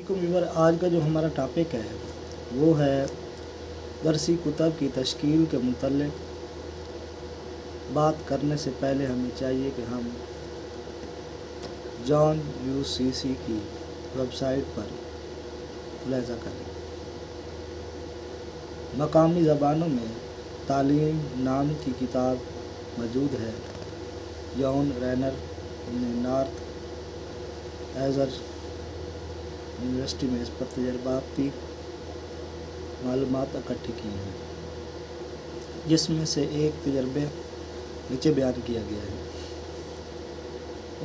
کو व्यूवर आज का जो हमारा टॉपिक है वो है दरसी कुतब की तश्कील के मुतल्लिक़ बात करने से पहले हमें चाहिए कि हम जॉन UCC की वेबसाइट पर मुलाहिज़ा करें। मकामी ज़बानों में तालीम नाम की किताब मौजूद है। जॉन रैनर ने नॉर्थ एज़र यूनिवर्सिटी में इस पर तजर्बाती मालूमात इकट्ठी की हैं, जिसमें से एक तजर्बे नीचे बयान किया गया है।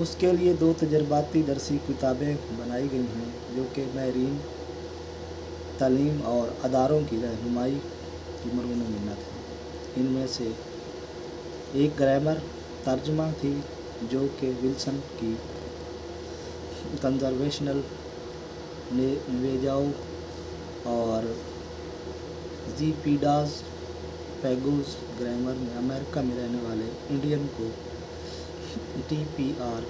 उसके लिए 2 तजर्बाती दरसी किताबें बनाई गई हैं जो कि माहिरीन तालीम और अदारों की रहनुमाई की मरहून मिन्नत है। इनमें से एक ग्रामर तर्जमा थी जो कि विल्सन की कंजर्वेशनल वेजाओ और ज़ीपीडास पैगोस ग्रामर में अमेरिका में रहने वाले इंडियन को TPR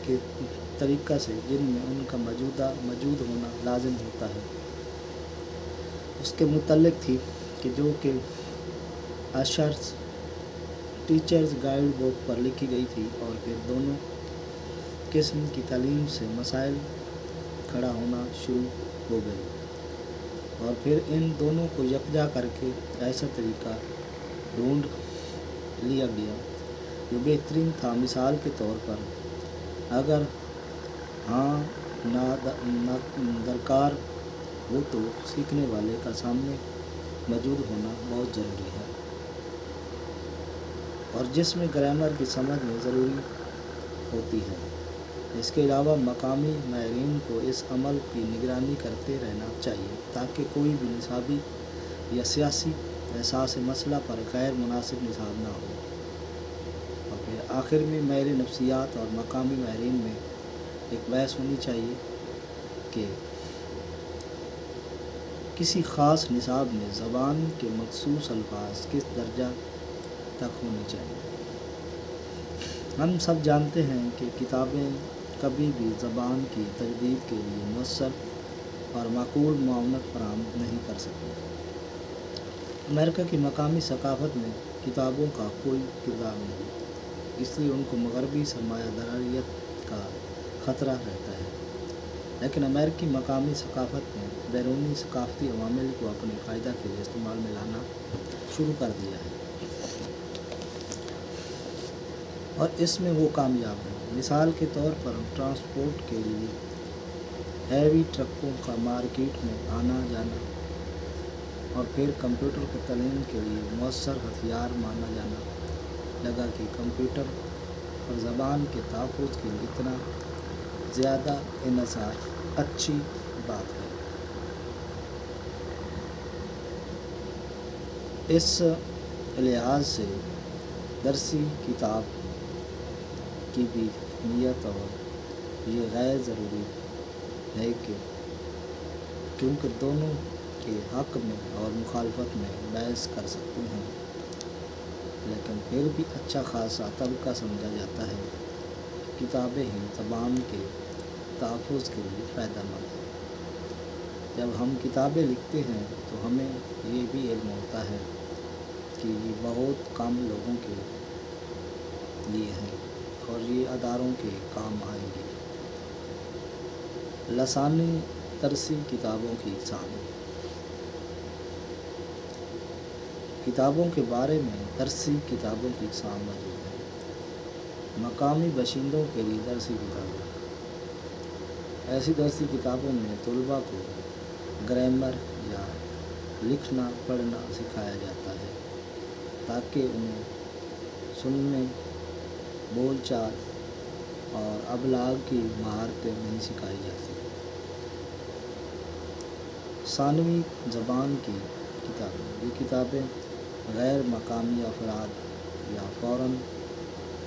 के तरीक़ा से जिनमें उनका मौजूद होना लाजिम होता है उसके मुतल्लिक़ थी कि जो कि अशर्स टीचर्स गाइड बुक पर लिखी गई थी। और फिर दोनों किस्म की तालीम से मसाइल खड़ा होना शुरू हो गए और फिर इन दोनों को यकजा करके ऐसा तरीक़ा ढूंढ लिया गया जो बेहतरीन था। मिसाल के तौर पर अगर हाँ ना दरकार हो तो सीखने वाले का सामने मौजूद होना बहुत ज़रूरी है और जिसमें ग्रामर की समझ में ज़रूरी होती है। इसके अलावा मकामी माहिरीन को इस अमल की निगरानी करते रहना चाहिए ताकि कोई भी निसाबी या सियासी एहसास मसला पर गैर मुनासिब निसाब ना हो। और फिर आखिर में माहिर नफ्सियात और मकामी माहिरीन में एक बहस होनी चाहिए कि किसी ख़ास निसाब में ज़बान के मखसूस अल्फाज किस दर्जा तक होने चाहिए। हम सब जानते हैं कि किताबें कभी भी ज़बान की तजदीद के लिए मुयस्सर और माकूल मुआवनत फराहम नहीं कर सकती। अमेरिका की मकामी सकाफ़त में किताबों का कोई किरदार नहीं, इसलिए उनको मगरबी सरमायादारियत का ख़तरा रहता है। लेकिन अमेरिकी मकामी सकाफ़त में बैरूनी सकाफ़ती अवामिल को अपने फ़ायदा के लिए इस्तेमाल में लाना शुरू कर दिया है और इसमें वो कामयाब है। मिसाल के तौर पर ट्रांसपोर्ट के लिए हैवी ट्रकों का मार्केट में आना जाना और फिर कंप्यूटर के तालीम के लिए मौसर हथियार माना जाना लगा कि कंप्यूटर और ज़बान के तहफ़्फ़ुज़ के लिए इतना ज़्यादा इन्हिसार अच्छी बात है। इस लिहाज से दरसी किताब की भी नीयत और ये गैर ज़रूरी है कि क्योंकि दोनों के हक़ में और मुखालफत में बहस कर सकते हैं, लेकिन फिर भी अच्छा खासा तबका समझा जाता है कि किताबें ही ज़बान के तहफ़्फ़ुज़ के लिए फ़ायदेमंद हैं। जब हम किताबें लिखते हैं तो हमें ये भी इल्म होता है कि ये बहुत कम लोगों के लिए हैं और ये अदारों के काम आएंगे। लसानी दरसी किताबों की इक़साम। किताबों के बारे में दरसी किताबों की इक़साम मौजूद है। मकामी बाशिंदों के लिए दरसी किताबें। ऐसी दरसी किताबों में तलबा को ग्रामर या लिखना पढ़ना सिखाया जाता है ताकि उन्हें सुनने बोलचाल और अबलाग की महारतें नहीं सिखाई जाती। सानवी ज़बान की किताबें। ये किताबें गैर मकामी अफराद या फ़ौरन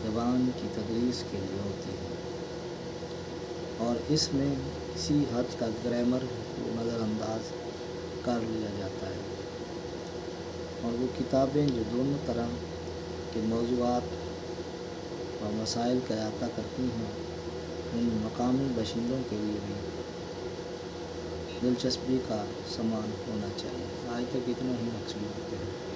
ज़बान की तदरीस के लिए होती हैं और इसमें किसी हद तक ग्रामर को नज़रअंदाज कर लिया जाता है और वो किताबें जो दोनों तरह के मौज़ूआत और मसाइल का अहाता करती हैं उन मकामी बाशिंदों के लिए भी دلچسپی کا سامان ہونا چاہیے۔ آج تک اتنا ہی، نیکسٹ ویڈیو